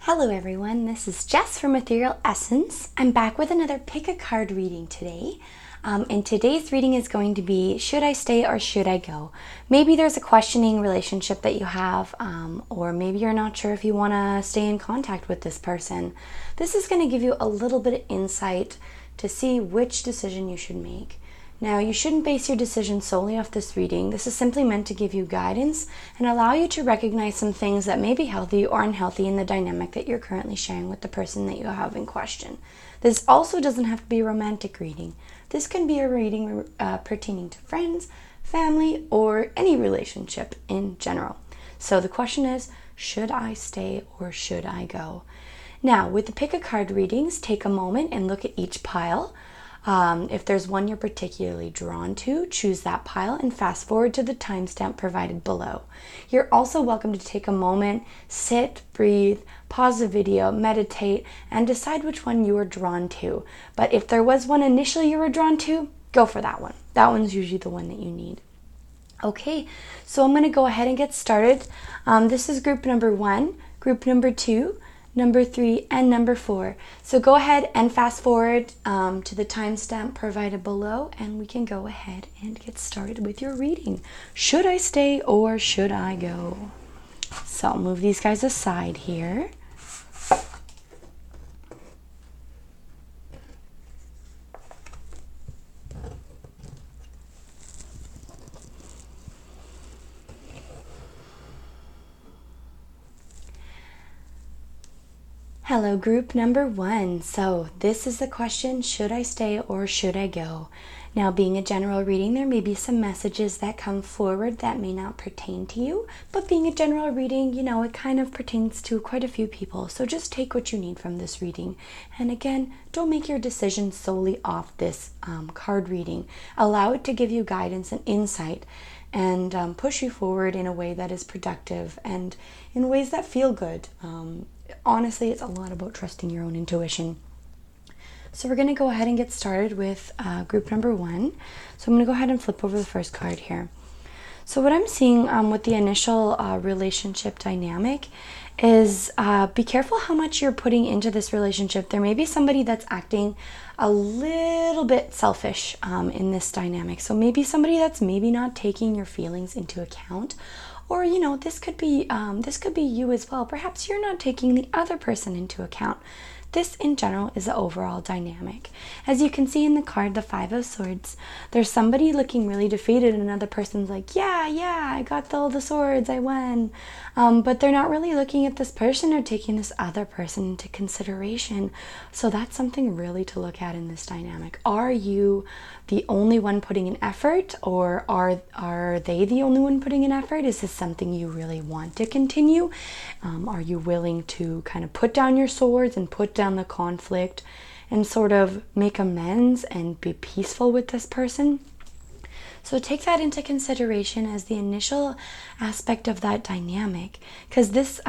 Hello everyone, this is Jess from Ethereal Essence. I'm back with another pick a card reading today. And today's reading is going to be, should I stay or should I go? Maybe there's a questioning relationship that you have, or maybe you're not sure if you want to stay in contact with this person. This is going to give you a little bit of insight to see which decision you should make. Now, you shouldn't base your decision solely off this reading. This is simply meant to give you guidance and allow you to recognize some things that may be healthy or unhealthy in the dynamic that you're currently sharing with the person that you have in question. This also doesn't have to be a romantic reading. This can be a reading pertaining to friends, family, or any relationship in general. So the question is, should I stay or should I go? Now, with the pick a card readings, take a moment and look at each pile. If there's one you're particularly drawn to, choose that pile and fast forward to the timestamp provided below. You're also welcome to take a moment, sit, breathe, pause the video, meditate, and decide which one you are drawn to. But if there was one initially you were drawn to, go for that one. That one's usually the one that you need. Okay, so I'm going to go ahead and get started. This is group number 1, group number 2, number 3, and number 4. So go ahead and fast forward to the timestamp provided below, and we can go ahead and get started with your reading. Should I stay or should I go? So I'll move these guys aside here. Hello, group number 1. So this is the question, should I stay or should I go? Now, being a general reading, there may be some messages that come forward that may not pertain to you, but being a general reading, it kind of pertains to quite a few people. So just take what you need from this reading. And again, don't make your decision solely off this card reading. Allow it to give you guidance and insight and push you forward in a way that is productive and in ways that feel good. Honestly, it's a lot about trusting your own intuition. So we're going to go ahead and get started with group number 1. So I'm going to go ahead and flip over the first card here. So what I'm seeing with the initial relationship dynamic is be careful how much you're putting into this relationship. There may be somebody that's acting a little bit selfish in this dynamic. So maybe somebody that's maybe not taking your feelings into account. Or, this could be you as well. Perhaps you're not taking the other person into account. This, in general, is the overall dynamic. As you can see in the card, the 5 of Swords, there's somebody looking really defeated and another person's like, yeah, I got all the swords, I won. But they're not really looking at this person or taking this other person into consideration. So that's something really to look at in this dynamic. Are you the only one putting in effort, or are they the only one putting in effort? Is this something you really want to continue? Are you willing to kind of put down your swords and put down the conflict and sort of make amends and be peaceful with this person? So take that into consideration as the initial aspect of that dynamic, because this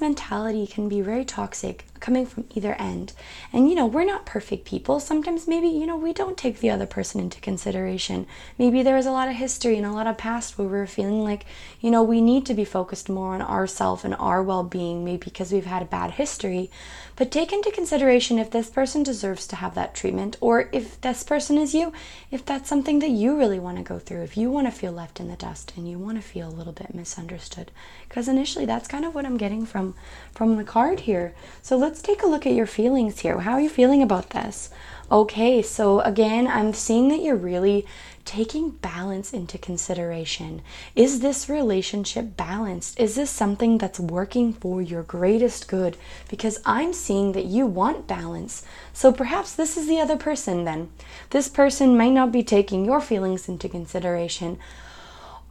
mentality can be very toxic coming from either end. And we're not perfect people. Sometimes maybe we don't take the other person into consideration. Maybe there is a lot of history and a lot of past where we're feeling like we need to be focused more on ourselves and our well-being, maybe because we've had a bad history. But take into consideration if this person deserves to have that treatment, or if this person is you, if that's something that you really want to go through, if you want to feel left in the dust and you want to feel a little bit misunderstood. Because initially that's kind of what I'm getting from the card here. So let's take a look at your feelings here. How are you feeling about this? Okay, so again, I'm seeing that you're really taking balance into consideration. Is this relationship balanced? Is this something that's working for your greatest good? Because I'm seeing that you want balance. So perhaps this is the other person then. This person might not be taking your feelings into consideration,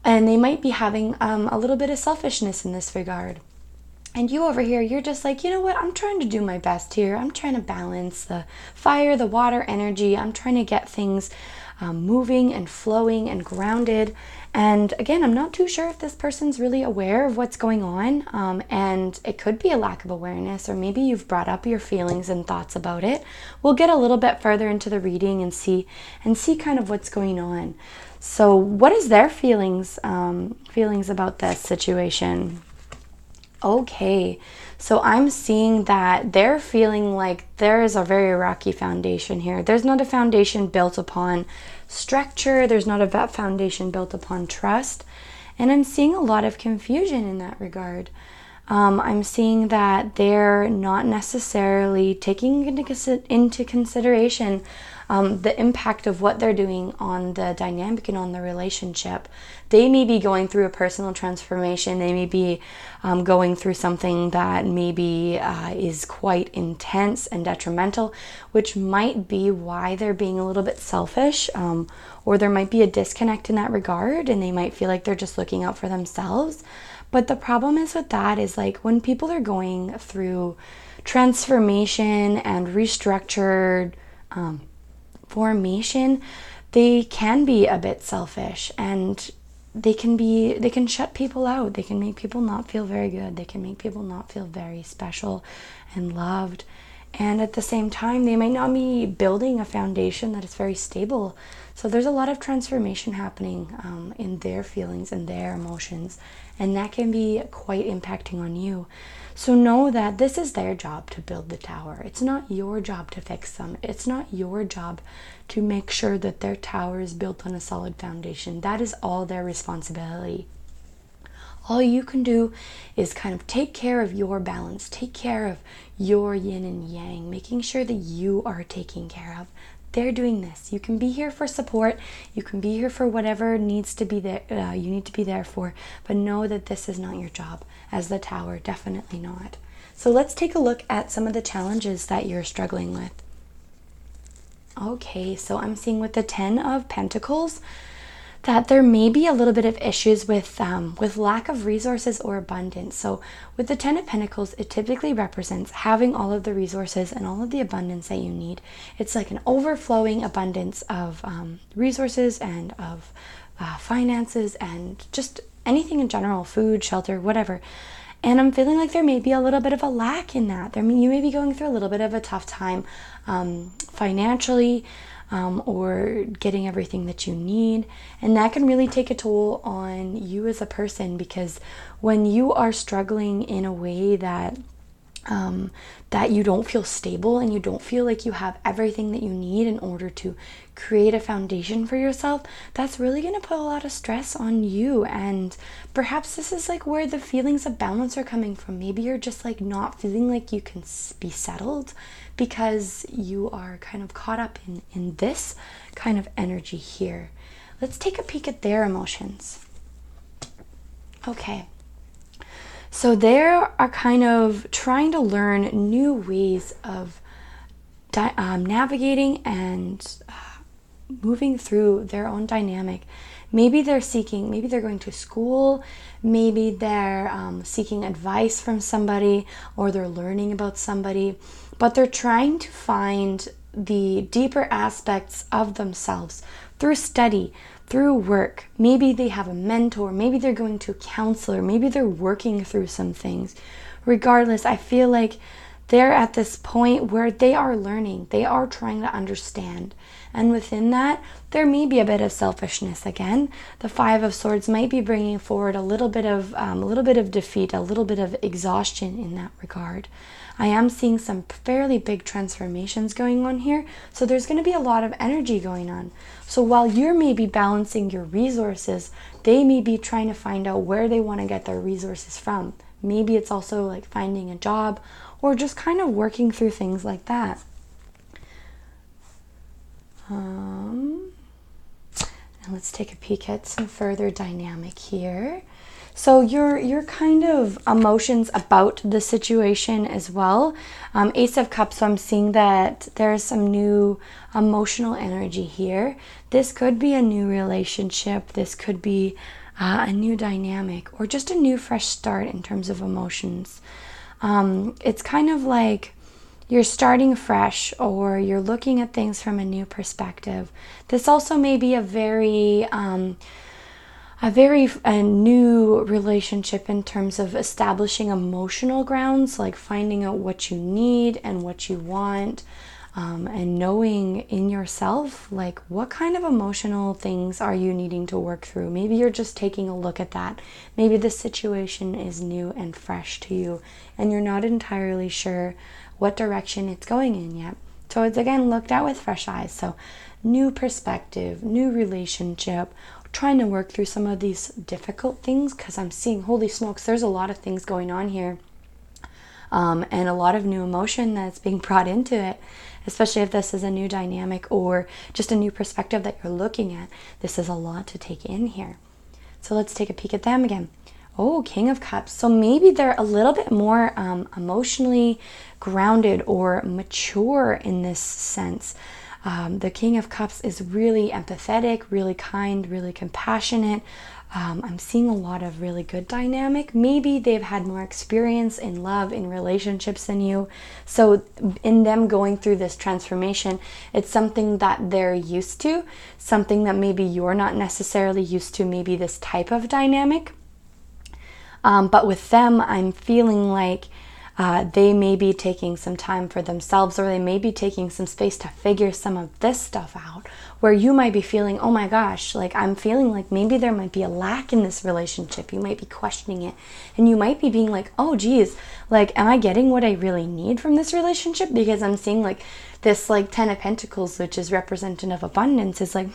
and they might be having a little bit of selfishness in this regard. And you over here, you're just like, what? I'm trying to do my best here. I'm trying to balance the fire, the water energy. I'm trying to get things moving and flowing and grounded. And again, I'm not too sure if this person's really aware of what's going on. And it could be a lack of awareness, or maybe you've brought up your feelings and thoughts about it. We'll get a little bit further into the reading and see kind of what's going on. So what is their feelings about this situation? Okay, so I'm seeing that they're feeling like there is a very rocky foundation here. There's not a foundation built upon structure, there's not a foundation built upon trust, and I'm seeing a lot of confusion in that regard. I'm seeing that they're not necessarily taking into consideration the impact of what they're doing on the dynamic and on the relationship. They may be going through a personal transformation. They may be going through something that maybe is quite intense and detrimental, which might be why they're being a little bit selfish, or there might be a disconnect in that regard, and they might feel like they're just looking out for themselves. But the problem is with that is like when people are going through transformation and restructured formation, they can be a bit selfish, and they can shut people out. They can make people not feel very good. They can make people not feel very special and loved. And at the same time, they might not be building a foundation that is very stable. So there's a lot of transformation happening in their feelings and their emotions, and that can be quite impacting on you. So know that this is their job to build the tower. It's not your job to fix them. It's not your job to make sure that their tower is built on a solid foundation. That is all their responsibility. All you can do is kind of take care of your balance, take care of your yin and yang, making sure that you are taken care of. They're doing this. You can be here for support. You can be here for whatever needs to be there. You need to be there for, but know that this is not your job as the tower. Definitely not. So let's take a look at some of the challenges that you're struggling with. Okay, so I'm seeing with the 10 of Pentacles that there may be a little bit of issues with lack of resources or abundance. So with the 10 of Pentacles, it typically represents having all of the resources and all of the abundance that you need. It's like an overflowing abundance of resources and of finances and just anything in general, food, shelter, whatever. And I'm feeling like there may be a little bit of a lack in that. You may be going through a little bit of a tough time financially, or getting everything that you need. And that can really take a toll on you as a person, because when you are struggling in a way that you don't feel stable and you don't feel like you have everything that you need in order to create a foundation for yourself, that's really going to put a lot of stress on you. And perhaps this is like where the feelings of balance are coming from. Maybe you're just like not feeling like you can be settled because you are kind of caught up in this kind of energy here. Let's take a peek at their emotions. Okay. So they are kind of trying to learn new ways of navigating and moving through their own dynamic. Maybe they're going to school, maybe they're seeking advice from somebody, or they're learning about somebody, but they're trying to find the deeper aspects of themselves through study, through work. Maybe they have a mentor, maybe they're going to a counselor, maybe they're working through some things. Regardless, I feel like they're at this point where they are learning, they are trying to understand. And within that, there may be a bit of selfishness again. The 5 of Swords might be bringing forward a little bit of defeat, a little bit of exhaustion in that regard. I am seeing some fairly big transformations going on here, so there's going to be a lot of energy going on. So while you're maybe balancing your resources, they may be trying to find out where they want to get their resources from. Maybe it's also like finding a job or just kind of working through things like that. And let's take a peek at some further dynamic here. So your kind of emotions about the situation as well. Ace of Cups, so I'm seeing that there's some new emotional energy here. This could be a new relationship. This could be a new dynamic, or just a new fresh start in terms of emotions. It's kind of like you're starting fresh, or you're looking at things from a new perspective. This also may be a very new relationship in terms of establishing emotional grounds, like finding out what you need and what you want. and knowing in yourself, like, what kind of emotional things are you needing to work through? Maybe you're just taking a look at that. Maybe the situation is new and fresh to you and you're not entirely sure what direction it's going in yet. So it's, again, looked at with fresh eyes. So new perspective, new relationship, trying to work through some of these difficult things, because I'm seeing, holy smokes, there's a lot of things going on here. And a lot of new emotion that's being brought into it, especially if this is a new dynamic or just a new perspective that you're looking at. This is a lot to take in here. So let's take a peek at them again. Oh, King of Cups. So maybe they're a little bit more emotionally grounded or mature in this sense. The King of Cups is really empathetic, really kind, really compassionate. I'm seeing a lot of really good dynamic. Maybe they've had more experience in love, in relationships than you. So in them going through this transformation, it's something that they're used to, something that maybe you're not necessarily used to, maybe this type of dynamic. But with them, I'm feeling like they may be taking some time for themselves, or they may be taking some space to figure some of this stuff out, where you might be feeling, oh my gosh, like I'm feeling like maybe there might be a lack in this relationship. You might be questioning it, and you might be being like, oh geez, like, am I getting what I really need from this relationship? Because I'm seeing like this like 10 of Pentacles, which is representative of abundance, is like,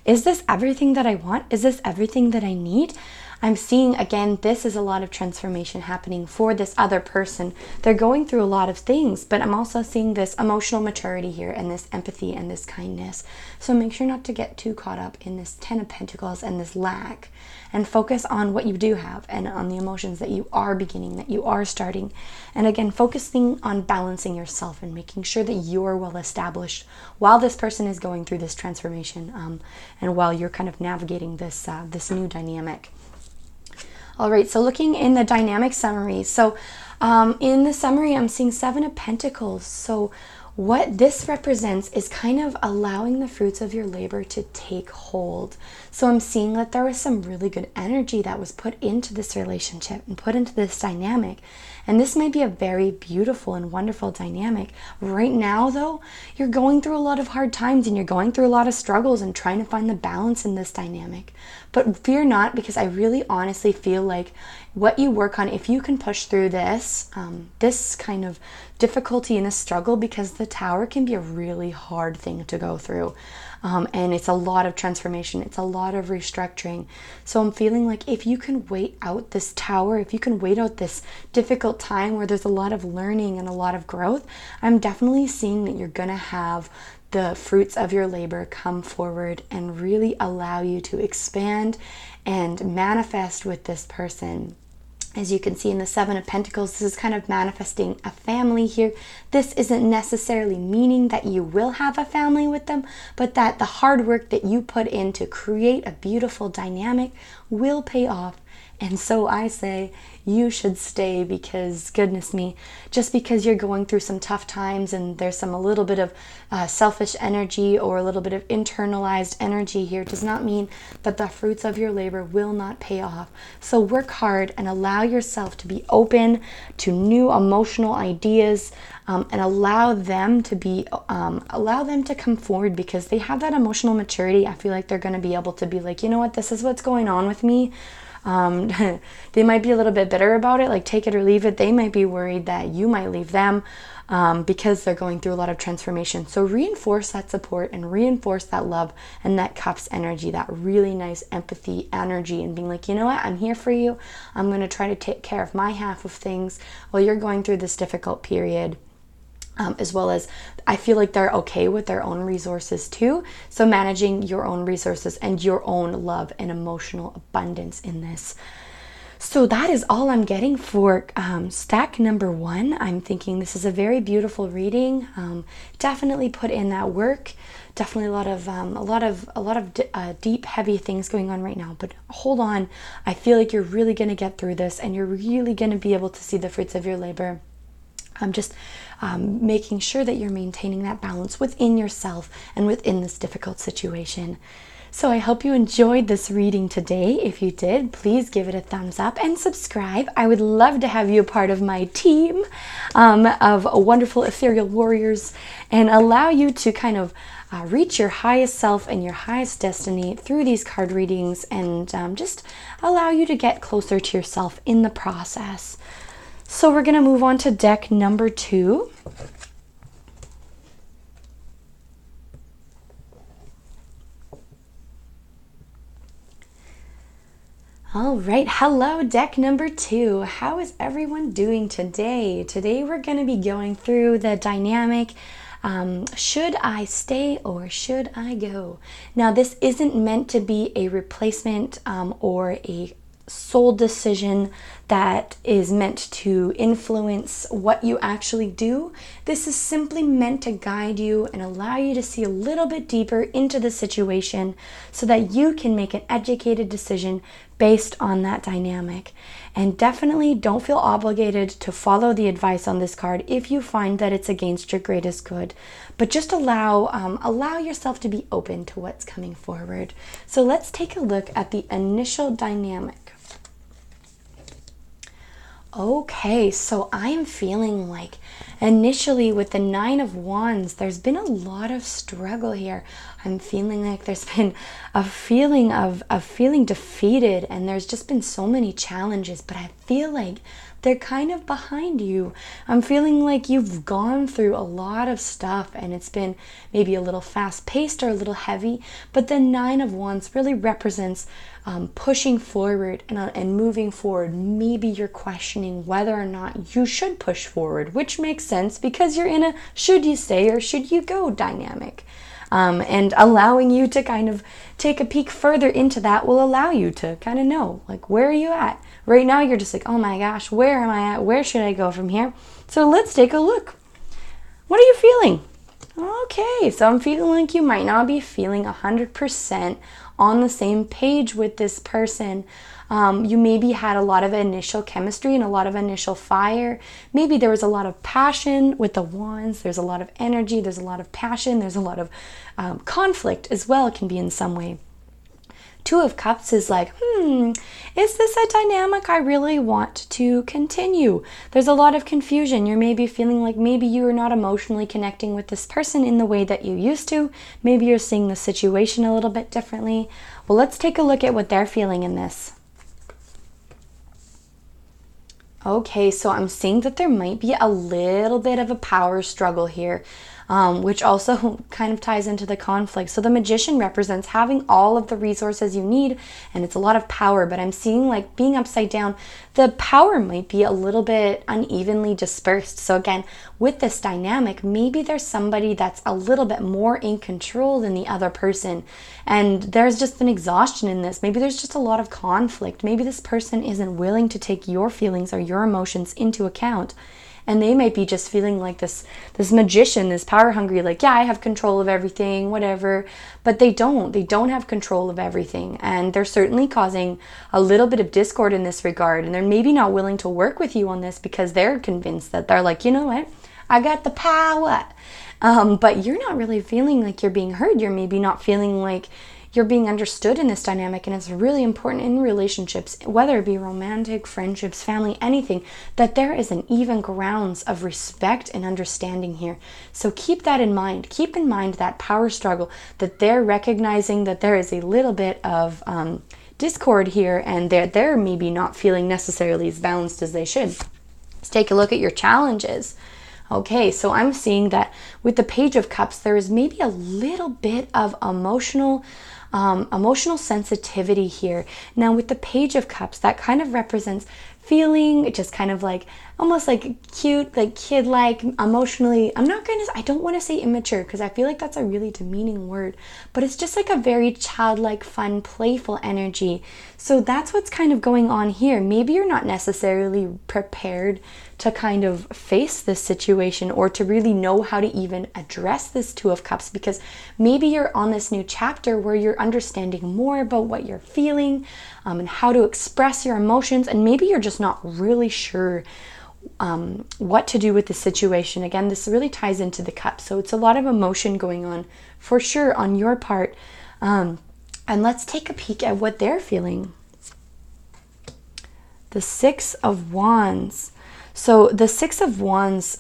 is this everything that I want? Is this everything that I need? I'm seeing, again, this is a lot of transformation happening for this other person. They're going through a lot of things, but I'm also seeing this emotional maturity here and this empathy and this kindness. So make sure not to get too caught up in this 10 of Pentacles and this lack, and focus on what you do have and on the emotions that you are beginning, that you are starting. And again, focusing on balancing yourself and making sure that you're well established while this person is going through this transformation, and while you're kind of navigating this new dynamic. All right, so looking in the dynamic summary. So in the summary, I'm seeing 7 of Pentacles. So what this represents is kind of allowing the fruits of your labor to take hold. So I'm seeing that there was some really good energy that was put into this relationship and put into this dynamic. And this might be a very beautiful and wonderful dynamic. Right now, though, you're going through a lot of hard times and you're going through a lot of struggles and trying to find the balance in this dynamic. But fear not, because I really honestly feel like what you work on, if you can push through this, this kind of difficulty and a struggle, because the Tower can be a really hard thing to go through. And it's a lot of transformation. It's a lot of restructuring. So I'm feeling like if you can wait out this Tower, if you can wait out this difficult time where there's a lot of learning and a lot of growth, I'm definitely seeing that you're going to have the fruits of your labor come forward and really allow you to expand and manifest with this person. As you can see in the 7 of Pentacles, this is kind of manifesting a family here. This isn't necessarily meaning that you will have a family with them, but that the hard work that you put in to create a beautiful dynamic will pay off. And so I say you should stay, because goodness me, just because you're going through some tough times and there's a little bit of selfish energy or a little bit of internalized energy here does not mean that the fruits of your labor will not pay off. So work hard and allow yourself to be open to new emotional ideas, and allow them to come forward, because they have that emotional maturity. I feel like they're going to be able to be like, you know what, this is what's going on with me. They might be a little bit bitter about it, like take it or leave it. They might be worried that you might leave them, because they're going through a lot of transformation. So reinforce that support and reinforce that love and that Cups energy, that really nice empathy energy, and being like, you know what, I'm here for you. I'm going to try to take care of my half of things while you're going through this difficult period. As well as I feel like they're okay with their own resources too. So managing your own resources and your own love and emotional abundance in this. So that is all I'm getting for stack number 1. I'm thinking this is a very beautiful reading. Definitely put in that work. Definitely a lot of deep, heavy things going on right now. But hold on. I feel like you're really going to get through this, and you're really going to be able to see the fruits of your labor. I'm just making sure that you're maintaining that balance within yourself and within this difficult situation. So I hope you enjoyed this reading today. If you did, please give it a thumbs up and subscribe. I would love to have you a part of my team of wonderful Ethereal Warriors and allow you to kind of reach your highest self and your highest destiny through these card readings, and just allow you to get closer to yourself in the process. So we're going to move on to deck number 2. All right, hello, deck number 2. How is everyone doing today? Today we're going to be going through the dynamic, should I stay or should I go? Now, this isn't meant to be a replacement or a soul decision that is meant to influence what you actually do. This is simply meant to guide you and allow you to see a little bit deeper into the situation so that you can make an educated decision based on that dynamic. And definitely don't feel obligated to follow the advice on this card if you find that it's against your greatest good, but just allow yourself to be open to what's coming forward. So let's take a look at the initial dynamic. Okay, so I am feeling like initially with the 9 of Wands, there's been a lot of struggle here. I'm feeling like there's been a feeling of feeling defeated, and there's just been so many challenges, but I feel like they're kind of behind you. I'm feeling like you've gone through a lot of stuff and it's been maybe a little fast-paced or a little heavy, but the 9 of Wands really represents pushing forward and moving forward. Maybe you're questioning whether or not you should push forward, which makes sense because you're in a should you stay or should you go dynamic. And allowing you to kind of take a peek further into that will allow you to kind of know, like, where are you at? Right now you're just like, oh my gosh, where am I at? Where should I go from here? So let's take a look. What are you feeling? Okay, so I'm feeling like you might not be feeling 100% on the same page with this person. You maybe had a lot of initial chemistry and a lot of initial fire. Maybe there was a lot of passion with the Wands. There's a lot of energy. There's a lot of passion. There's a lot of conflict as well. It can be in some way. 2 of Cups is like, is this a dynamic I really want to continue? There's a lot of confusion. You're maybe feeling like maybe you are not emotionally connecting with this person in the way that you used to. Maybe you're seeing the situation a little bit differently. Well, let's take a look at what they're feeling in this. Okay, so I'm seeing that there might be a little bit of a power struggle here, which also kind of ties into the conflict. So the Magician represents having all of the resources you need, and it's a lot of power, but I'm seeing like being upside down, the power might be a little bit unevenly dispersed. So again, with this dynamic, maybe there's somebody that's a little bit more in control than the other person, and there's just an exhaustion in this. Maybe there's just a lot of conflict. Maybe this person isn't willing to take your feelings or your emotions into account. And they might be just feeling like this magician, this power hungry, like, yeah, I have control of everything, whatever. But they don't. They don't have control of everything. And they're certainly causing a little bit of discord in this regard. And they're maybe not willing to work with you on this because they're convinced that they're like, you know what? I got the power. But you're not really feeling like you're being heard. You're maybe not feeling like you're being understood in this dynamic, and it's really important in relationships, whether it be romantic, friendships, family, anything, that there is an even grounds of respect and understanding here. So keep that in mind. Keep in mind that power struggle, that they're recognizing that there is a little bit of discord here, and they're maybe not feeling necessarily as balanced as they should. Let's take a look at your challenges. Okay, so I'm seeing that with the Page of Cups, there is maybe a little bit of emotional sensitivity here. Now with the Page of Cups, that kind of represents feeling just kind of like almost like cute, like kid-like, emotionally. I don't want to say immature because I feel like that's a really demeaning word, but it's just like a very childlike, fun, playful energy. So that's what's kind of going on here. Maybe you're not necessarily prepared to kind of face this situation or to really know how to even address this 2 of Cups, because maybe you're on this new chapter where you're understanding more about what you're feeling and how to express your emotions, and maybe you're just not really sure what to do with the situation. Again, this really ties into the Cup, so it's a lot of emotion going on for sure on your part. And let's take a peek at what they're feeling. The Six of Wands. So the Six of Wands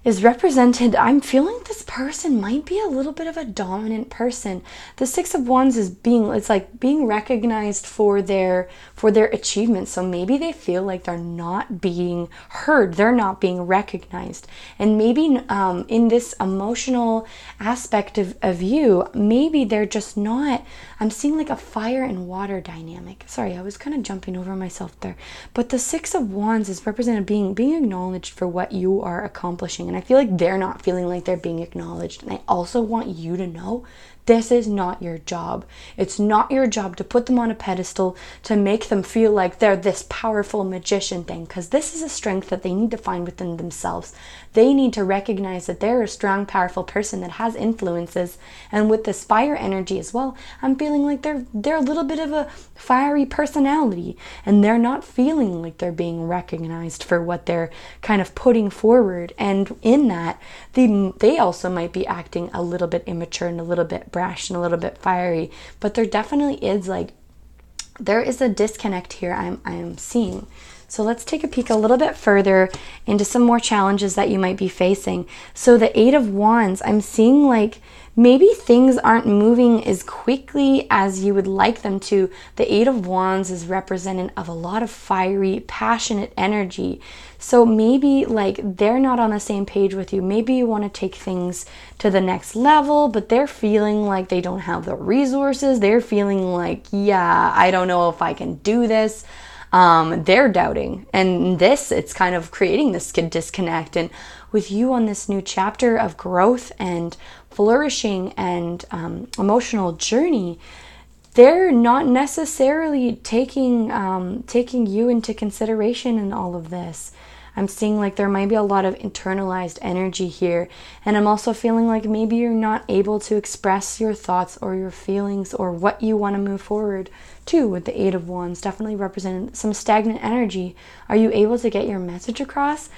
is represented, I'm feeling this person might be a little bit of a dominant person. The Six of Wands is it's like being recognized for their achievements. So maybe they feel like they're not being heard, they're not being recognized. And maybe in this emotional aspect of you, maybe they're just not, I'm seeing like a fire and water dynamic. Sorry, I was kind of jumping over myself there. But the Six of Wands is represented being acknowledged for what you are accomplishing. And I feel like they're not feeling like they're being acknowledged. And I also want you to know this is not your job. It's not your job to put them on a pedestal, to make them feel like they're this powerful magician thing, because this is a strength that they need to find within themselves. They need to recognize that they're a strong, powerful person that has influences. And with this fire energy as well, I'm feeling like they're a little bit of a fiery personality, and they're not feeling like they're being recognized for what they're kind of putting forward. And in that, they also might be acting a little bit immature and a little bit brash and a little bit fiery. But there definitely is there is a disconnect here I'm seeing. So let's take a peek a little bit further into some more challenges that you might be facing. So the Eight of Wands, I'm seeing like maybe things aren't moving as quickly as you would like them to. The Eight of Wands is representative of a lot of fiery, passionate energy. So maybe like they're not on the same page with you. Maybe you want to take things to the next level, but they're feeling like they don't have the resources. They're feeling like, yeah, I don't know if I can do this. They're doubting, and it's kind of creating this disconnect. And with you on this new chapter of growth and flourishing and emotional journey, they're not necessarily taking you into consideration in all of this. I'm seeing like there might be a lot of internalized energy here. And I'm also feeling like maybe you're not able to express your thoughts or your feelings or what you want to move forward to with the Eight of Wands. Definitely representing some stagnant energy. Are you able to get your message across?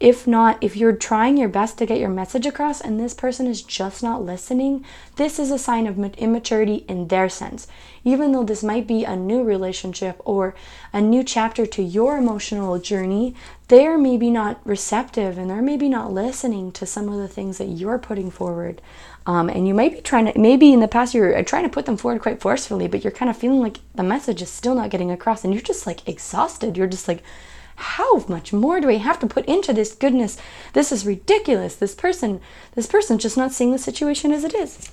If not, if you're trying your best to get your message across and this person is just not listening, this is a sign of immaturity in their sense. Even though this might be a new relationship or a new chapter to your emotional journey, they're maybe not receptive and they're maybe not listening to some of the things that you're putting forward. And you might be maybe in the past you're trying to put them forward quite forcefully, but you're kind of feeling like the message is still not getting across and you're just like exhausted. You're just like, how much more do I have to put into this goodness? This is ridiculous. This person's just not seeing the situation as it is.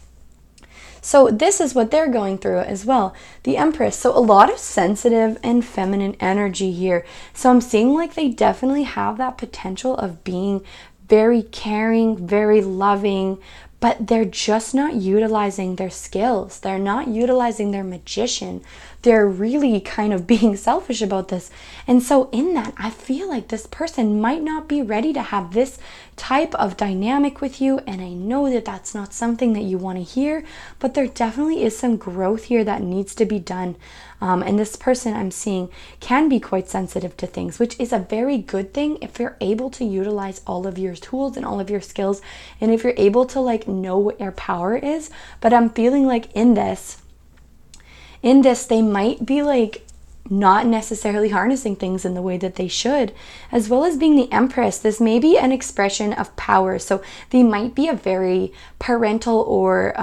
So this is what they're going through as well. The Empress. So a lot of sensitive and feminine energy here. So I'm seeing like they definitely have that potential of being very caring, very loving, but they're just not utilizing their skills. They're not utilizing their magician. They're really kind of being selfish about this. And so in that, I feel like this person might not be ready to have this type of dynamic with you. And I know that that's not something that you want to hear, but there definitely is some growth here that needs to be done. And this person I'm seeing can be quite sensitive to things, which is a very good thing if you're able to utilize all of your tools and all of your skills. And if you're able to like know what your power is. But I'm feeling like in this, they might be like not necessarily harnessing things in the way that they should, as well as being the Empress. This may be an expression of power. So they might be a very parental or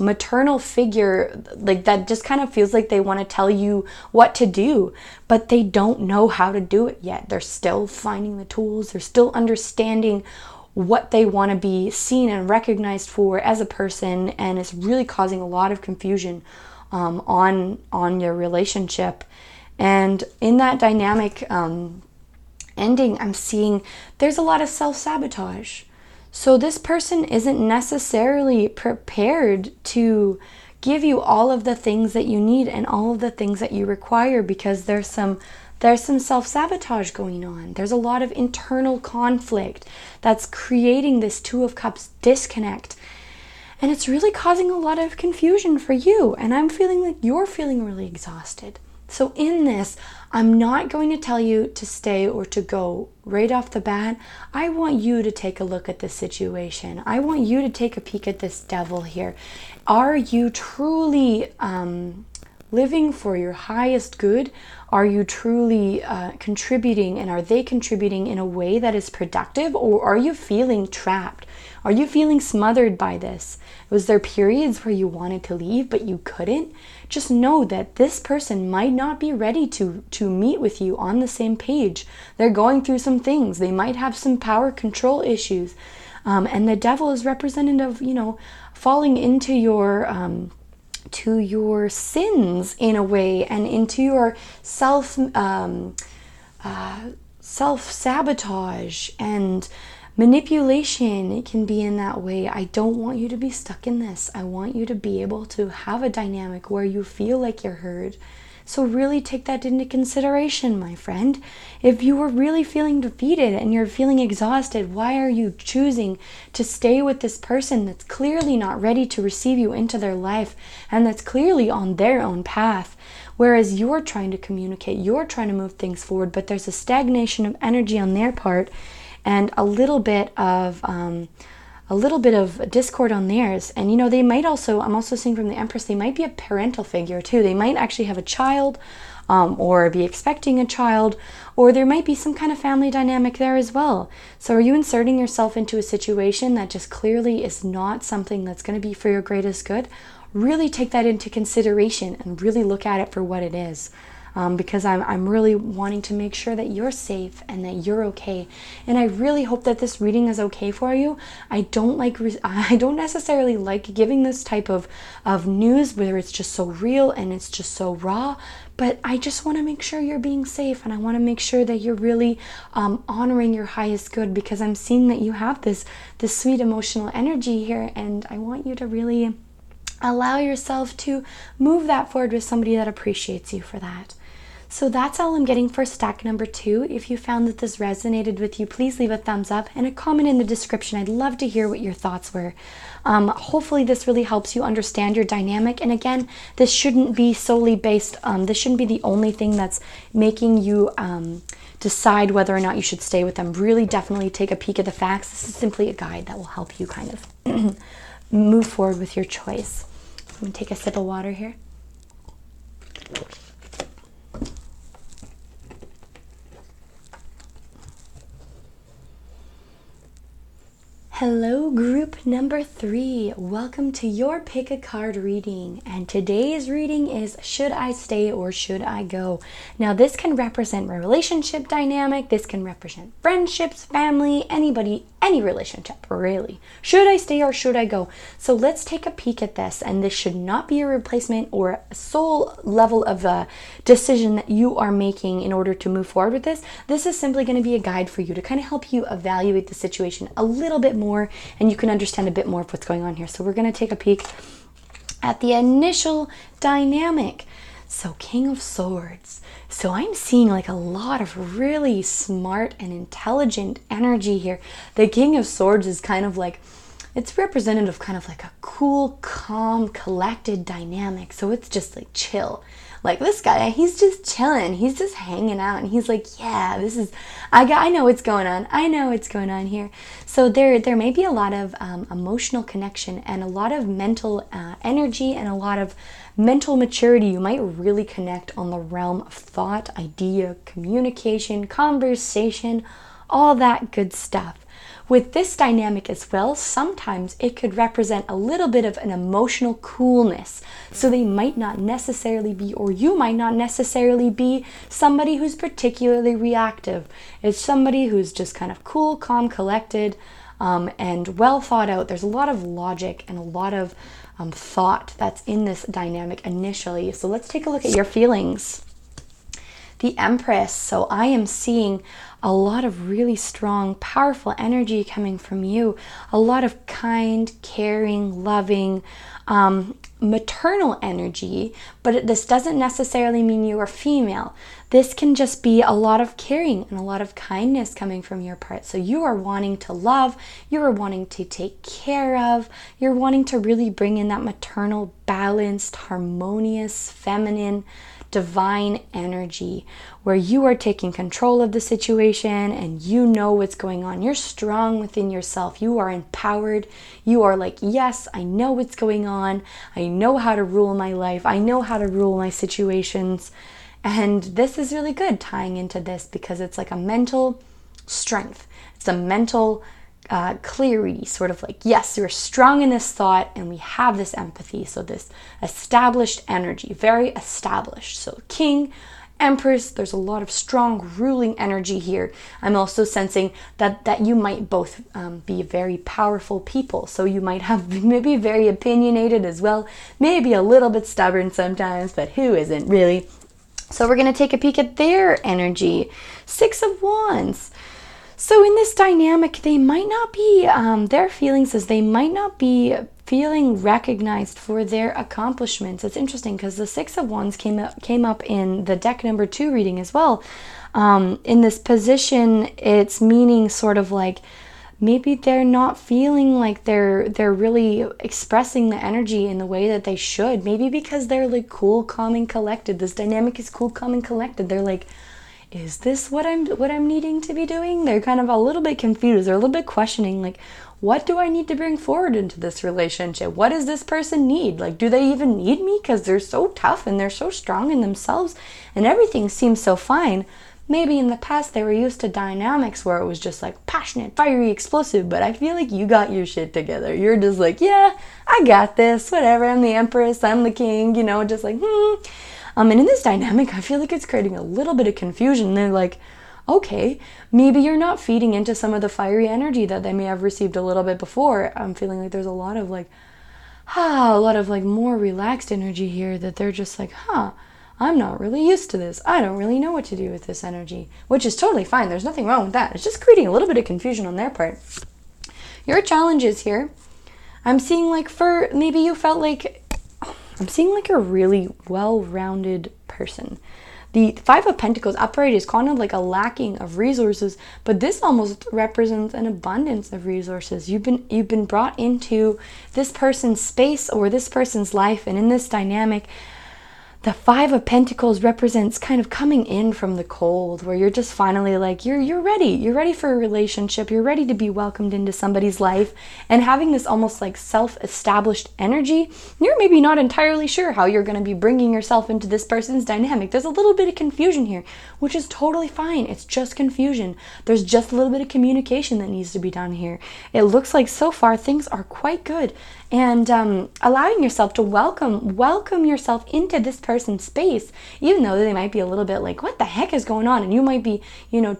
maternal figure, like that just kind of feels like they want to tell you what to do, but they don't know how to do it yet. They're still finding the tools. They're still understanding what they want to be seen and recognized for as a person. And it's really causing a lot of confusion on your relationship. And in that dynamic ending, I'm seeing there's a lot of self-sabotage. So this person isn't necessarily prepared to give you all of the things that you need and all of the things that you require, because there's some self-sabotage going on. There's a lot of internal conflict that's creating this Two of Cups disconnect. And it's really causing a lot of confusion for you. And I'm feeling like you're feeling really exhausted. So in this, I'm not going to tell you to stay or to go right off the bat. I want you to take a look at this situation. I want you to take a peek at this devil here. Are you truly living for your highest good? Are you truly contributing, and are they contributing in a way that is productive, or are you feeling trapped? Are you feeling smothered by this? Was there periods where you wanted to leave but you couldn't? Just know that this person might not be ready to meet with you on the same page. They're going through some things. They might have some power control issues. And the devil is representative of, falling into your to your sins in a way, and into your self-sabotage and manipulation. It can be in that way. I don't want you to be stuck in this. I want you to be able to have a dynamic where you feel like you're heard. So really take that into consideration, my friend. If you are really feeling defeated and you're feeling exhausted, why are you choosing to stay with this person that's clearly not ready to receive you into their life, and that's clearly on their own path? Whereas you're trying to communicate, you're trying to move things forward, but there's a stagnation of energy on their part, and a little bit of discord on theirs. And they might also, I'm also seeing from the Empress, they might be a parental figure too. They might actually have a child, or be expecting a child, or there might be some kind of family dynamic there as well. So are you inserting yourself into a situation that just clearly is not something that's going to be for your greatest good? Really take that into consideration and really look at it for what it is. Because I'm really wanting to make sure that you're safe and that you're okay. And I really hope that this reading is okay for you. I don't necessarily like giving this type of news where it's just so real and it's just so raw, but I just want to make sure you're being safe, and I want to make sure that you're really honoring your highest good, because I'm seeing that you have this sweet emotional energy here, and I want you to really allow yourself to move that forward with somebody that appreciates you for that. So that's all I'm getting for stack number 2. If you found that this resonated with you, please leave a thumbs up and a comment in the description. I'd love to hear what your thoughts were. Hopefully this really helps you understand your dynamic. And again, this shouldn't be solely based, this shouldn't be the only thing that's making you decide whether or not you should stay with them. Really definitely take a peek at the facts. This is simply a guide that will help you kind of move forward with your choice. I'm going to take a sip of water here. Hello, group number 3. Welcome to your pick a card reading. And today's reading is Should I Stay or Should I Go? Now, this can represent my relationship dynamic. This can represent friendships, family, anybody, any relationship, really. Should I stay or should I go? So let's take a peek at this. And this should not be a replacement or a sole level of a decision that you are making in order to move forward with this. This is simply going to be a guide for you to kind of help you evaluate the situation a little bit more, and you can understand a bit more of what's going on here. So we're going to take a peek at the initial dynamic. So King of Swords. So I'm seeing like a lot of really smart and intelligent energy here. The King of Swords is kind of like, it's representative kind of like a cool, calm, collected dynamic. So it's just like chill. Like this guy, he's just chilling. He's just hanging out, and he's like, yeah, this is, I know what's going on. I know what's going on here. So there may be a lot of emotional connection and a lot of mental energy and a lot of mental maturity. You might really connect on the realm of thought, idea, communication, conversation, all that good stuff. With this dynamic as well, sometimes it could represent a little bit of an emotional coolness. So they might not necessarily be, or you might not necessarily be, somebody who's particularly reactive. It's somebody who's just kind of cool, calm, collected, and well thought out. There's a lot of logic and a lot of thought that's in this dynamic initially. So let's take a look at your feelings. The Empress. So I am seeing a lot of really strong, powerful energy coming from you. A lot of kind, caring, loving, maternal energy, but this doesn't necessarily mean you are female. This can just be a lot of caring and a lot of kindness coming from your part. So you are wanting to love, you are wanting to take care of, you're wanting to really bring in that maternal, balanced, harmonious, feminine divine energy where you are taking control of the situation and you know what's going on. You're strong within yourself. You are empowered. You are like, yes, I know what's going on. I know how to rule my life. I know how to rule my situations. And this is really good tying into this because it's like a mental strength. It's a mental clarity, sort of like, yes, you're strong in this thought and we have this empathy. So this established energy, very established. So King, Empress, there's a lot of strong ruling energy here. I'm also sensing that you might both be very powerful people. So you might have maybe very opinionated as well, maybe a little bit stubborn sometimes, but who isn't really? So we're going to take a peek at their energy. 6 of Wands. So in this dynamic, they might not be, their feelings is they might not be feeling recognized for their accomplishments. It's interesting because the 6 of Wands came up in the deck number 2 reading as well. In this position, it's meaning sort of like maybe they're not feeling like they're really expressing the energy in the way that they should. Maybe because they're like cool, calm, and collected. This dynamic is cool, calm, and collected. They're like, is this what I'm needing to be doing? They're kind of a little bit confused. They're a little bit questioning, like, what do I need to bring forward into this relationship? What does this person need? Like, do they even need me? Because they're so tough and they're so strong in themselves and everything seems so fine. Maybe in the past they were used to dynamics where it was just like passionate, fiery, explosive, but I feel like you got your shit together. You're just like, yeah, I got this, whatever. I'm the Empress, I'm the King, just like, And in this dynamic, I feel like it's creating a little bit of confusion. They're like, okay, maybe you're not feeding into some of the fiery energy that they may have received a little bit before. I'm feeling like there's a lot of more relaxed energy here that they're just like, I'm not really used to this. I don't really know what to do with this energy, which is totally fine. There's nothing wrong with that. It's just creating a little bit of confusion on their part. Your challenges here, I'm seeing like maybe you felt like, I'm seeing like a really well-rounded person. The 5 of Pentacles upright is kind of like a lacking of resources, but this almost represents an abundance of resources. You've been brought into this person's space or this person's life, and in this dynamic, the 5 of Pentacles represents kind of coming in from the cold, where you're just finally like, you're ready. You're ready for a relationship. You're ready to be welcomed into somebody's life, and having this almost like self-established energy. You're maybe not entirely sure how you're going to be bringing yourself into this person's dynamic. There's a little bit of confusion here, which is totally fine. It's just confusion. There's just a little bit of communication that needs to be done here. It looks like so far things are quite good. And allowing yourself to welcome yourself into this person's space, even though they might be a little bit like, what the heck is going on? And you might be,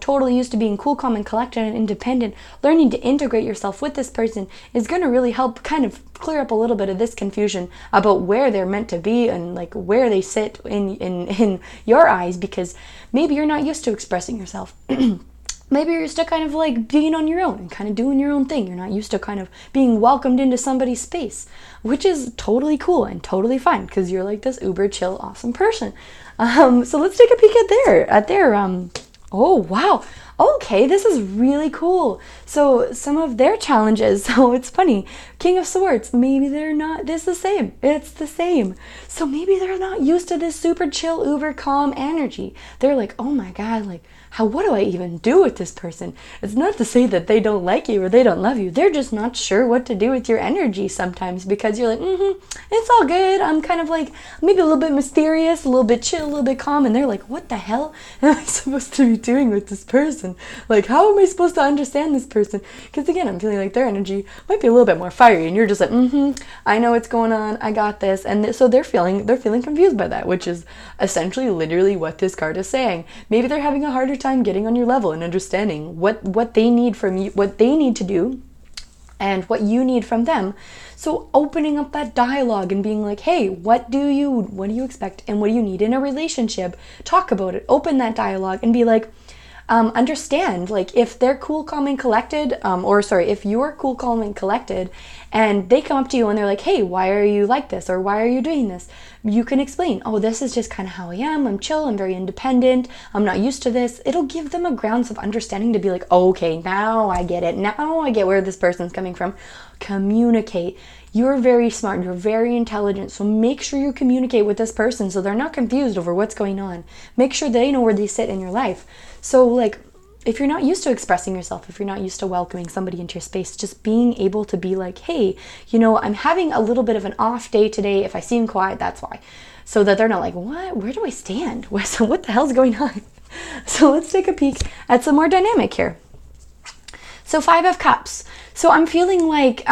totally used to being cool, calm, and collected and independent. Learning to integrate yourself with this person is going to really help kind of clear up a little bit of this confusion about where they're meant to be and like where they sit in your eyes, because maybe you're not used to expressing yourself. Maybe you're still kind of like being on your own and kind of doing your own thing. You're not used to kind of being welcomed into somebody's space, which is totally cool and totally fine because you're like this uber chill, awesome person. So let's take a peek at their oh, wow. Okay, this is really cool. So some of their challenges, so it's funny. King of Swords, maybe they're not, it's the same. It's the same. So maybe they're not used to this super chill, uber calm energy. They're like, oh my God, like, what do I even do with this person? It's not to say that they don't like you or they don't love you. They're just not sure what to do with your energy sometimes because you're like, it's all good. I'm kind of like maybe a little bit mysterious, a little bit chill, a little bit calm. And they're like, what the hell am I supposed to be doing with this person? Like, how am I supposed to understand this person? Because again, I'm feeling like their energy might be a little bit more fiery and you're just like, I know what's going on. I got this. And so they're feeling confused by that, which is essentially literally what this card is saying. Maybe they're having a harder time getting on your level and understanding what they need from you, what they need to do and what you need from them. So opening up that dialogue and being like, hey, what do you expect and what do you need in a relationship? Talk about it. Open that dialogue and be like, understand, like, if they're cool, calm, and collected, if you're cool, calm, and collected, and they come up to you and they're like, hey, why are you like this? Or why are you doing this? You can explain, oh, this is just kind of how I am. I'm chill. I'm very independent. I'm not used to this. It'll give them a grounds of understanding to be like, oh, okay, now I get it. Now I get where this person's coming from. Communicate. You're very smart. You're very intelligent. So make sure you communicate with this person so they're not confused over what's going on. Make sure they know where they sit in your life. So, like, if you're not used to expressing yourself, if you're not used to welcoming somebody into your space, just being able to be like, hey, I'm having a little bit of an off day today. If I seem quiet, that's why. So that they're not like, what? Where do I stand? So what the hell's going on? So let's take a peek at some more dynamic here. So 5 of Cups. So I'm feeling like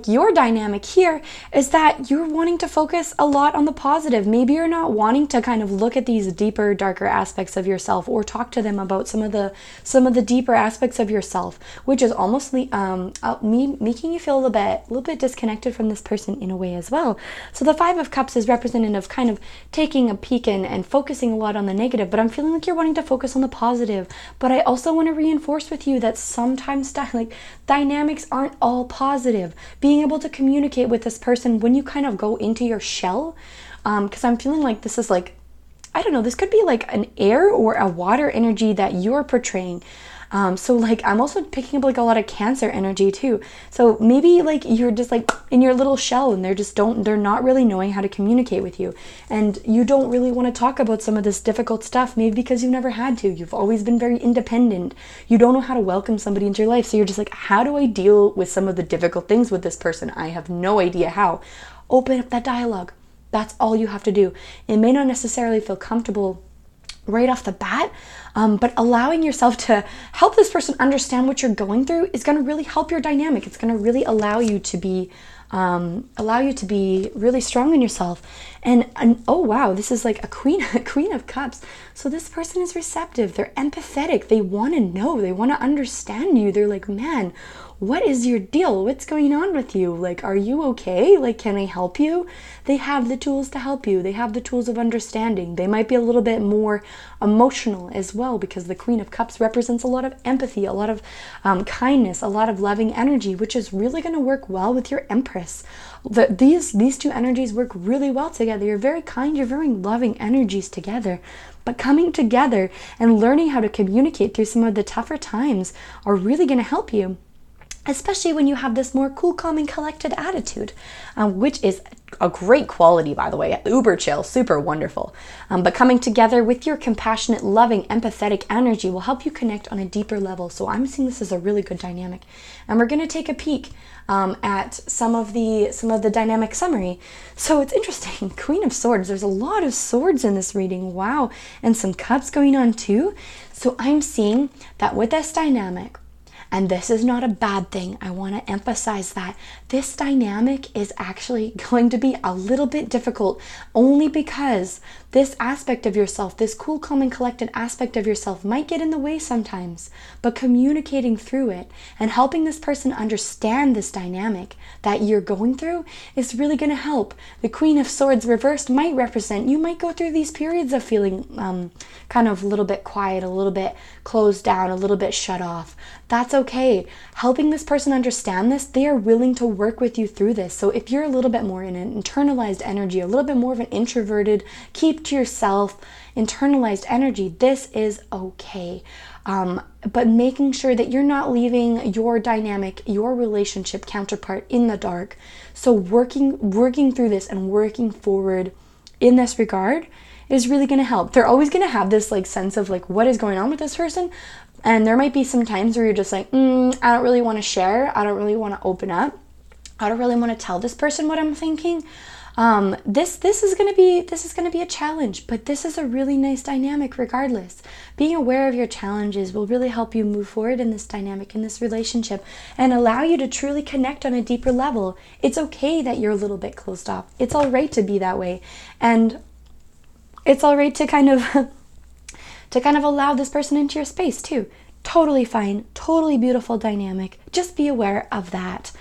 your dynamic here is that you're wanting to focus a lot on the positive. Maybe you're not wanting to kind of look at these deeper, darker aspects of yourself or talk to them about some of the deeper aspects of yourself, which is almost making you feel a little bit disconnected from this person in a way as well. So the 5 of Cups is representative of kind of taking a peek and focusing a lot on the negative, but I'm feeling like you're wanting to focus on the positive. But I also want to reinforce with you that sometimes dynamics aren't all positive. Being able to communicate with this person when you kind of go into your shell, because I'm feeling like this is like, I don't know, this could be like an air or a water energy that you're portraying. So like I'm also picking up like a lot of Cancer energy too. So maybe like you're just like in your little shell and they're not really knowing how to communicate with you. And you don't really want to talk about some of this difficult stuff, maybe because you've never had to. You've always been very independent. You don't know how to welcome somebody into your life. So you're just like, how do I deal with some of the difficult things with this person? I have no idea how. Open up that dialogue. That's all you have to do. It may not necessarily feel comfortable right off the bat, but allowing yourself to help this person understand what you're going through is going to really help your dynamic. It's going to really allow you to be really strong in yourself. And oh wow, this is like a queen of cups. So this person is receptive. They're empathetic. They want to know. They want to understand you. They're like, man, what is your deal? What's going on with you? Like, are you okay? Like, can I help you? They have the tools to help you. They have the tools of understanding. They might be a little bit more emotional as well, because the Queen of Cups represents a lot of empathy, a lot of kindness, a lot of loving energy, which is really going to work well with your Empress. These two energies work really well together. You're very kind, you're very loving energies together. But coming together and learning how to communicate through some of the tougher times are really going to help you. Especially when you have this more cool, calm, and collected attitude, which is a great quality, by the way. Uber chill, super wonderful. But coming together with your compassionate, loving, empathetic energy will help you connect on a deeper level. So I'm seeing this as a really good dynamic. And we're going to take a peek at some of the dynamic summary. So it's interesting. Queen of Swords. There's a lot of swords in this reading. Wow. And some cups going on too. So I'm seeing that with this dynamic, and this is not a bad thing. I want to emphasize that this dynamic is actually going to be a little bit difficult, only because this aspect of yourself, this cool, calm, and collected aspect of yourself might get in the way sometimes. But communicating through it and helping this person understand this dynamic that you're going through is really going to help. The Queen of Swords reversed might represent, you might go through these periods of feeling kind of a little bit quiet, a little bit closed down, a little bit shut off. That's okay. Helping this person understand this, they are willing to work with you through this. So if you're a little bit more in an internalized energy, a little bit more of an introverted, keep to yourself, internalized energy, this is okay. But making sure that you're not leaving your dynamic, your relationship counterpart in the dark. So working through this and working forward in this regard is really going to help. They're always going to have this like sense of like, what is going on with this person? And there might be some times where you're just like, I don't really want to share. I don't really want to open up. I don't really want to tell this person what I'm thinking. This is going to be a challenge, but this is a really nice dynamic regardless. Being aware of your challenges will really help you move forward in this dynamic, in this relationship, and allow you to truly connect on a deeper level. It's okay that you're a little bit closed off. It's all right to be that way. And it's all right to kind of allow this person into your space too. Totally fine, totally beautiful dynamic. Just be aware of that.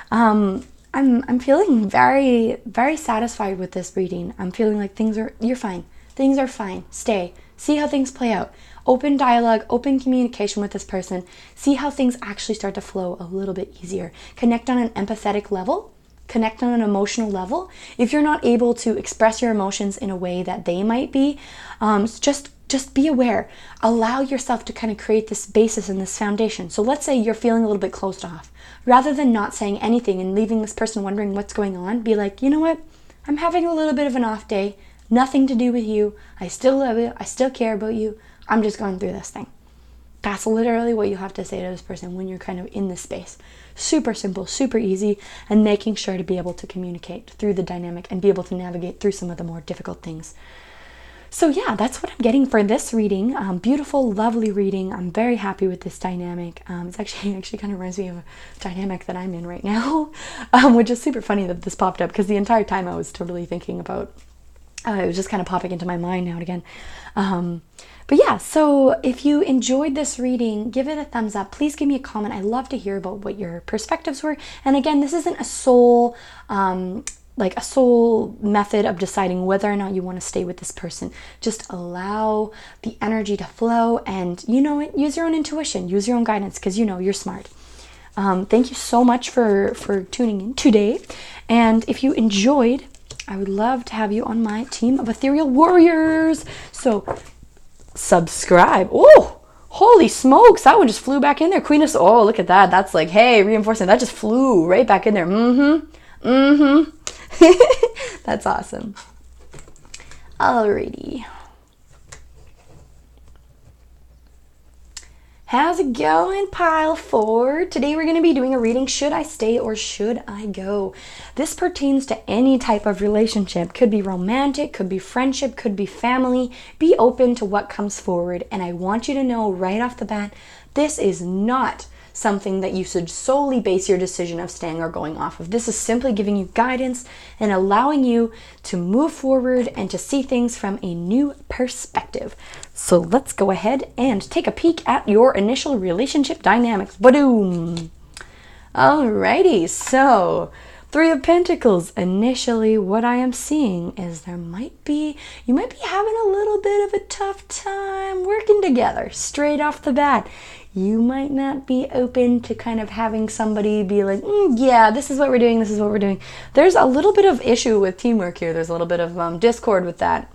I'm feeling very, very satisfied with this reading. I'm feeling like you're fine. Things are fine. Stay. See how things play out. Open dialogue, open communication with this person. See how things actually start to flow a little bit easier. Connect on an empathetic level. Connect on an emotional level. If you're not able to express your emotions in a way that they might be, just be aware. Allow yourself to kind of create this basis and this foundation. So let's say you're feeling a little bit closed off. Rather than not saying anything and leaving this person wondering what's going on, be like, you know what? I'm having a little bit of an off day. Nothing to do with you. I still love you. I still care about you. I'm just going through this thing. That's literally what you have to say to this person when you're kind of in this space. Super simple, super easy, and making sure to be able to communicate through the dynamic and be able to navigate through some of the more difficult things. So yeah, that's what I'm getting for this reading. Beautiful, lovely reading. I'm very happy with this dynamic. It's actually kind of reminds me of a dynamic that I'm in right now, which is super funny that this popped up because the entire time I was totally thinking about, it was just kind of popping into my mind now and again. But yeah, so if you enjoyed this reading, give it a thumbs up. Please give me a comment. I love to hear about what your perspectives were. And again, this isn't a soul method of deciding whether or not you want to stay with this person. Just allow the energy to flow and, use your own intuition, use your own guidance because you're smart. Thank you so much for tuning in today. And if you enjoyed, I would love to have you on my team of Ethereal Warriors. So subscribe. Oh, holy smokes. That one just flew back in there. Queen of... Oh, look at that. That's like, hey, reinforcement. That just flew right back in there. That's awesome. Alrighty. How's it going, Pile 4? Today we're going to be doing a reading, Should I Stay or Should I Go? This pertains to any type of relationship. Could be romantic, could be friendship, could be family. Be open to what comes forward. And I want you to know right off the bat, this is not something that you should solely base your decision of staying or going off of. This is simply giving you guidance and allowing you to move forward and to see things from a new perspective. So let's go ahead and take a peek at your initial relationship dynamics. Ba-doom! Alrighty, so 3 of Pentacles. Initially, what I am seeing is you might be having a little bit of a tough time working together straight off the bat. You might not be open to kind of having somebody be like, yeah, this is what we're doing, this is what we're doing. There's a little bit of issue with teamwork here. There's a little bit of discord with that.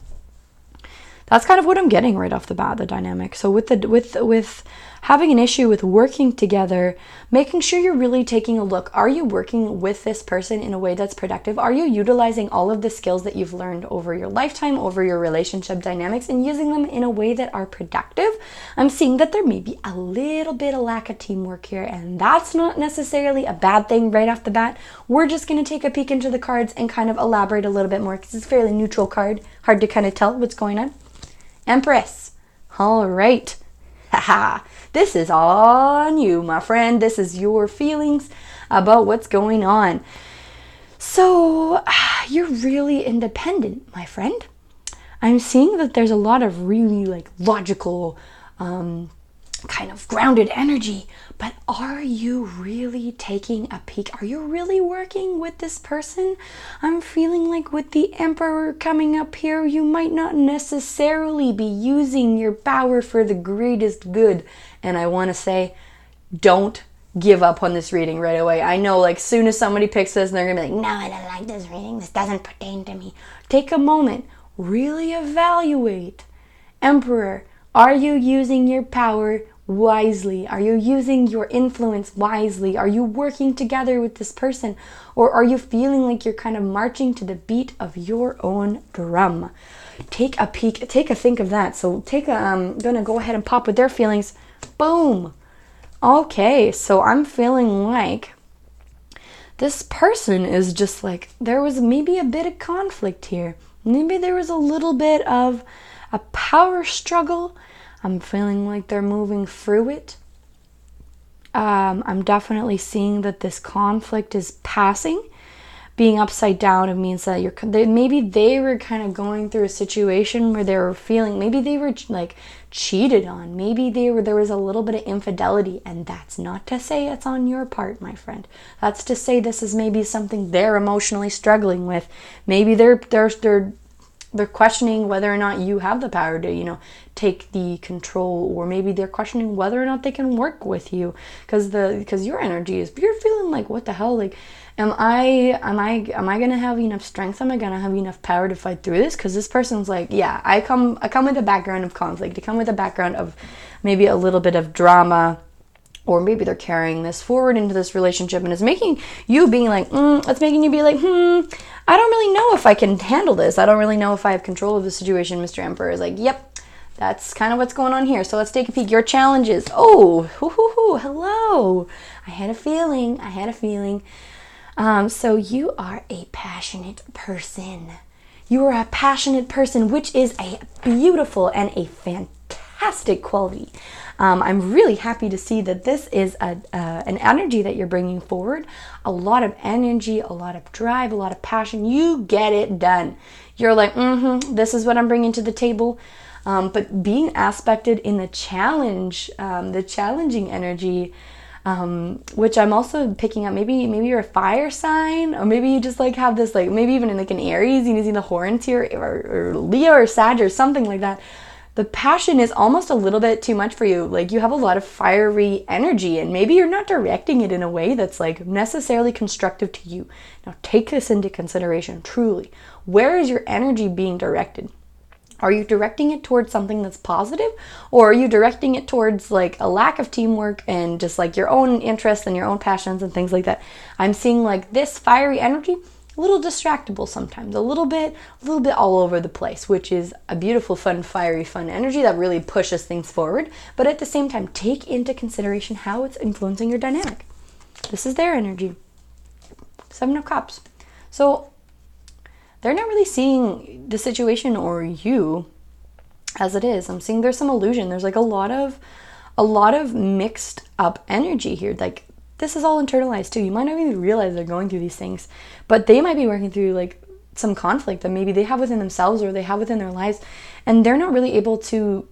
That's kind of what I'm getting right off the bat, the dynamic. So with having an issue with working together, making sure you're really taking a look. Are you working with this person in a way that's productive? Are you utilizing all of the skills that you've learned over your lifetime, over your relationship dynamics, and using them in a way that are productive? I'm seeing that there may be a little bit of lack of teamwork here, and that's not necessarily a bad thing right off the bat. We're just going to take a peek into the cards and kind of elaborate a little bit more because it's a fairly neutral card. Hard to kind of tell what's going on. Empress. All right. Haha. This is all on you, my friend. This is your feelings about what's going on. So, you're really independent, my friend. I'm seeing that there's a lot of really logical, kind of grounded energy, but are you really taking a peek? Are you really working with this person? I'm feeling like with the Emperor coming up here, you might not necessarily be using your power for the greatest good. And I want to say, don't give up on this reading right away. I know, soon as somebody picks this, and they're going to be like, no, I don't like this reading. This doesn't pertain to me. Take a moment. Really evaluate. Emperor, are you using your power wisely? Are you using your influence wisely? Are you working together with this person? Or are you feeling like you're kind of marching to the beat of your own drum? Take a peek, take a think of that. So I'm gonna go ahead and pop with their feelings. Boom. Okay, so I'm feeling like this person is just there was maybe a bit of conflict here. Maybe there was a little bit of a power struggle. I'm feeling like they're moving through it. I'm definitely seeing that this conflict is passing. Being upside down, it means that maybe they were kind of going through a situation where they were feeling, maybe they were cheated on. Maybe there was a little bit of infidelity, and that's not to say it's on your part, my friend. That's to say this is maybe something they're emotionally struggling with. Maybe they're they're questioning whether or not you have the power to, you know, take the control, or maybe they're questioning whether or not they can work with you, because your energy is, you're feeling like, what the hell, like, am I gonna have enough strength? Am I gonna have enough power to fight through this? Because this person's like, yeah, I come with a background of conflict. I come with a background of maybe a little bit of drama, or maybe they're carrying this forward into this relationship, and it's making you being like, it's making you be like, I don't really know if I can handle this. I don't really know if I have control of the situation. Mr. Emperor is like, yep, that's kind of what's going on here. So let's take a peek. Your challenges. Oh, hello. I had a feeling. So you are a passionate person. You are a passionate person, which is a beautiful and a fantastic quality. I'm really happy to see that this is an energy that you're bringing forward. A lot of energy, a lot of drive, a lot of passion. You get it done. You're like, this is what I'm bringing to the table. But being aspected in the challenging energy, which I'm also picking up. Maybe you're a fire sign, or maybe you just like have this, like, maybe even in like an Aries, you see the horns here, or Leo or Sag or something like that. The passion is almost a little bit too much for you. Like, you have a lot of fiery energy, and maybe you're not directing it in a way that's like necessarily constructive to you. Now take this into consideration, truly. Where is your energy being directed? Are you directing it towards something that's positive, or are you directing it towards like a lack of teamwork and just like your own interests and your own passions and things like that? I'm seeing like this fiery energy, a little distractible sometimes, a little bit all over the place, which is a beautiful, fun, fiery, fun energy that really pushes things forward. But at the same time, take into consideration how it's influencing your dynamic. This is their energy. 7 of Cups. So they're not really seeing the situation or you as it is. I'm seeing there's some illusion. There's like a lot of mixed up energy here. Like, this is all internalized too. You might not even realize they're going through these things, but they might be working through like some conflict that maybe they have within themselves or they have within their lives, and they're not really able to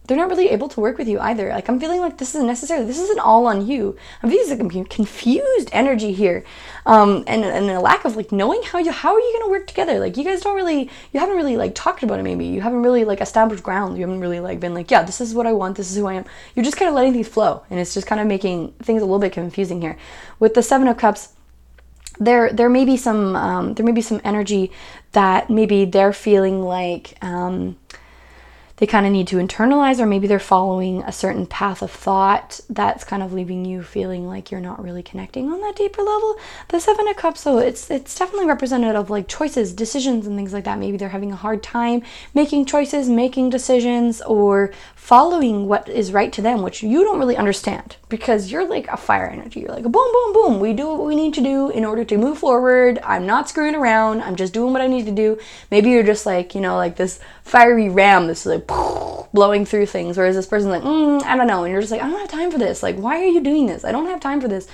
they're not really able to work with you either. Like, I'm feeling like this isn't necessarily, this isn't all on you. I'm feeling like confused energy here, and a lack of like knowing how are you going to work together. Like, you haven't really like talked about it. Maybe you haven't really like established ground. You haven't really like been like, yeah, this is what I want. This is who I am. You're just kind of letting things flow, and it's just kind of making things a little bit confusing here. With the 7 of Cups, there may be some energy that maybe they're feeling like they kind of need to internalize, or maybe they're following a certain path of thought that's kind of leaving you feeling like you're not really connecting on that deeper level. The 7 of Cups, so it's definitely representative of like choices, decisions, and things like that. Maybe they're having a hard time making choices, making decisions, or following what is right to them, which you don't really understand, because you're like a fire energy. You're like a boom, boom, boom. We do what we need to do in order to move forward. I'm not screwing around. I'm just doing what I need to do. Maybe you're just like, you know, like this fiery ram, this like blowing through things, whereas this person's like, I don't know, and you're just like, I don't have time for this. Like, why are you doing this? I don't have time for this.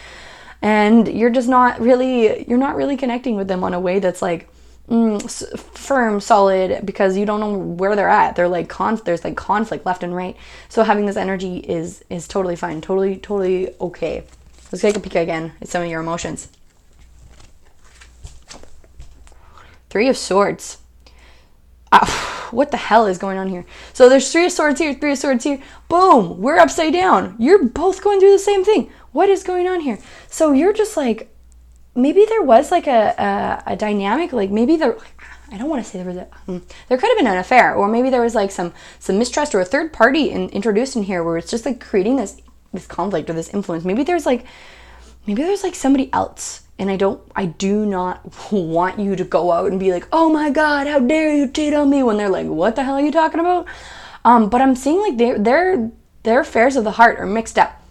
And you're just not really connecting with them on a way that's like firm, solid, because you don't know where they're at. They're like there's like conflict left and right. So having this energy is totally fine, totally okay. Let's take a peek again at some of your emotions. 3 of Swords. What the hell is going on here? So there's 3 of Swords here, 3 of Swords here. Boom, we're upside down. You're both going through the same thing. What is going on here? So you're just like, maybe there was like a dynamic, like maybe I don't want to say there could have been an affair, or maybe there was like some mistrust or a third party introduced in here, where it's just like creating this conflict or this influence. Maybe there's like somebody else, and I do not want you to go out and be like, oh my God, how dare you cheat on me, when they're like, what the hell are you talking about? But I'm seeing like their affairs of the heart are mixed up,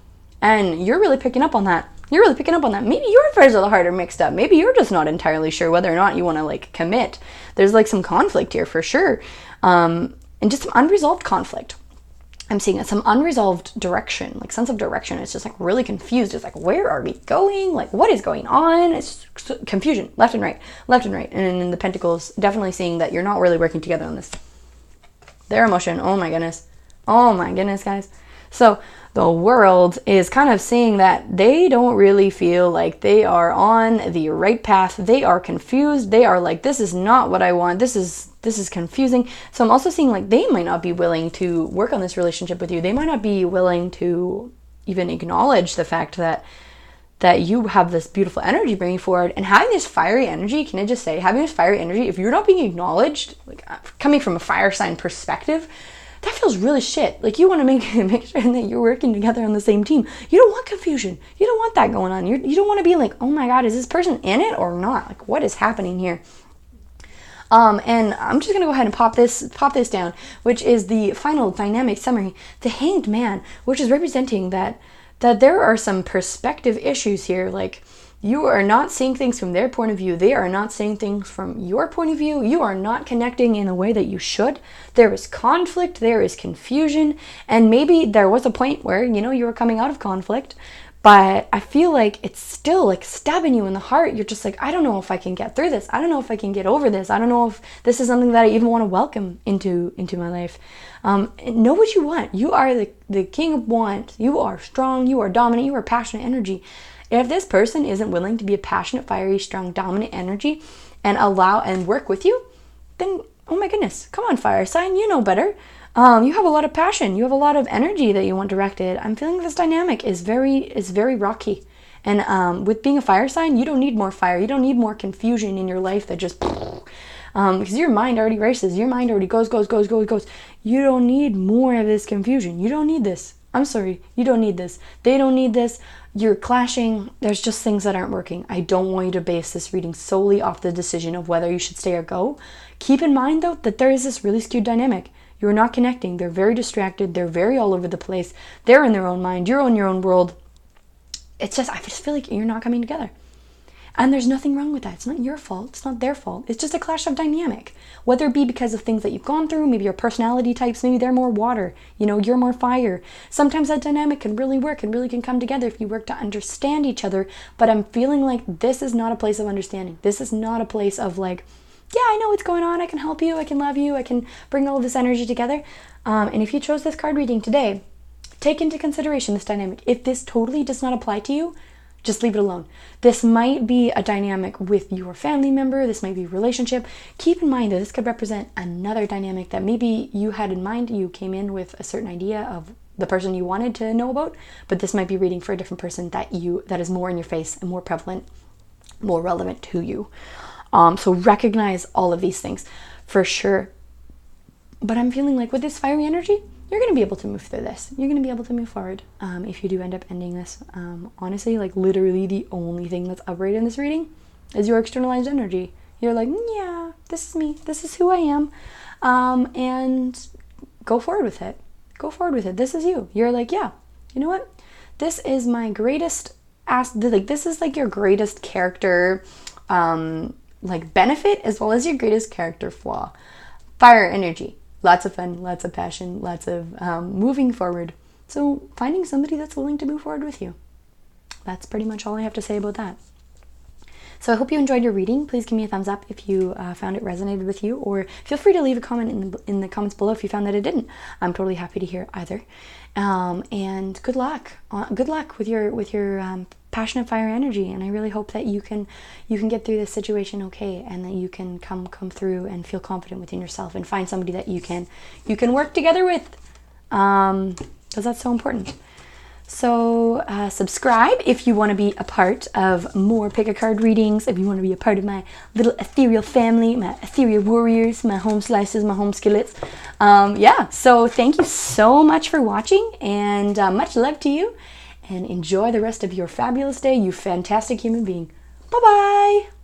and you're really picking up on that. Maybe your affairs of the heart are mixed up. Maybe you're just not entirely sure whether or not you want to like commit. There's like some conflict here for sure. And just some unresolved conflict. I'm seeing some unresolved direction, like sense of direction. It's just like really confused. It's like, where are we going? Like, what is going on? It's confusion, left and right. And in the Pentacles, definitely seeing that you're not really working together on this. Their emotion, oh my goodness, guys. So the world is kind of seeing that they don't really feel like they are on the right path. They are confused. They are like, this is not what I want. This is confusing. So I'm also seeing like they might not be willing to work on this relationship with you. They might not be willing to even acknowledge the fact that you have this beautiful energy bringing forward. And having this fiery energy, can I just say, having this fiery energy, if you're not being acknowledged, like coming from a fire sign perspective, that feels really shit. Like you want to make sure that you're working together on the same team. You don't want confusion. You don't want that going on. You don't want to be like, oh my God, is this person in it or not? Like what is happening here? And I'm just going to go ahead and pop this down, which is the final dynamic summary. The Hanged Man, which is representing that there are some perspective issues here. Like you are not seeing things from their point of view. They are not seeing things from your point of view. You are not connecting in a way that you should. There is conflict. There is confusion. And maybe there was a point where, you were coming out of conflict, but I feel like it's still like stabbing you in the heart. You're just like, I don't know if I can get through this. I don't know if I can get over this. I don't know if this is something that I even want to welcome into my life. Know what you want. You are the king of wands. You are strong. You are dominant. You are passionate energy. If this person isn't willing to be a passionate, fiery, strong, dominant energy and allow and work with you, then, oh my goodness, come on, fire sign, you know better. You have a lot of passion. You have a lot of energy that you want directed. I'm feeling this dynamic is very rocky. And with being a fire sign, you don't need more fire. You don't need more confusion in your life that just... because your mind already races. Your mind already goes. You don't need more of this confusion. You don't need this. I'm sorry. You don't need this. They don't need this. You're clashing. There's just things that aren't working. I don't want you to base this reading solely off the decision of whether you should stay or go. Keep in mind, though, that there is this really skewed dynamic. You're not connecting. They're very distracted. They're very all over the place. They're in their own mind. You're in your own world. I just feel like you're not coming together. And there's nothing wrong with that. It's not your fault. It's not their fault. It's just a clash of dynamic. Whether it be because of things that you've gone through, maybe your personality types, maybe they're more water, you're more fire. Sometimes that dynamic can really work and really can come together if you work to understand each other. But I'm feeling like this is not a place of understanding. This is not a place of like, yeah, I know what's going on. I can help you. I can love you. I can bring all of this energy together. And if you chose this card reading today, take into consideration this dynamic. If this totally does not apply to you, just leave it alone. This might be a dynamic with your family member. This might be a relationship. Keep in mind that this could represent another dynamic that maybe you had in mind. You came in with a certain idea of the person you wanted to know about, but this might be reading for a different person that is more in your face and more prevalent, more relevant to you. So recognize all of these things for sure. But I'm feeling like with this fiery energy, you're going to be able to move through this. You're going to be able to move forward if you do end up ending this. Honestly, like literally the only thing that's upright in this reading is your externalized energy. You're like, yeah, this is me. This is who I am. And go forward with it. Go forward with it. This is you. You're like, yeah, you know what? This is my greatest, this is like your greatest character benefit as well as your greatest character flaw. Fire energy. Lots of fun, lots of passion, lots of moving forward. So finding somebody that's willing to move forward with you. That's pretty much all I have to say about that. So I hope you enjoyed your reading. Please give me a thumbs up if you found it resonated with you, or feel free to leave a comment in the comments below if you found that it didn't. I'm totally happy to hear either. And good luck. Good luck with your passionate fire energy, and I really hope that you can get through this situation okay, and that you can come through and feel confident within yourself and find somebody that you can work together with, because that's so important. So subscribe if you want to be a part of more pick a card readings, if you want to be a part of my little ethereal family, my ethereal warriors, my home slices, my home skillets. So thank you so much for watching, and much love to you, and enjoy the rest of your fabulous day, you fantastic human being. Bye-bye!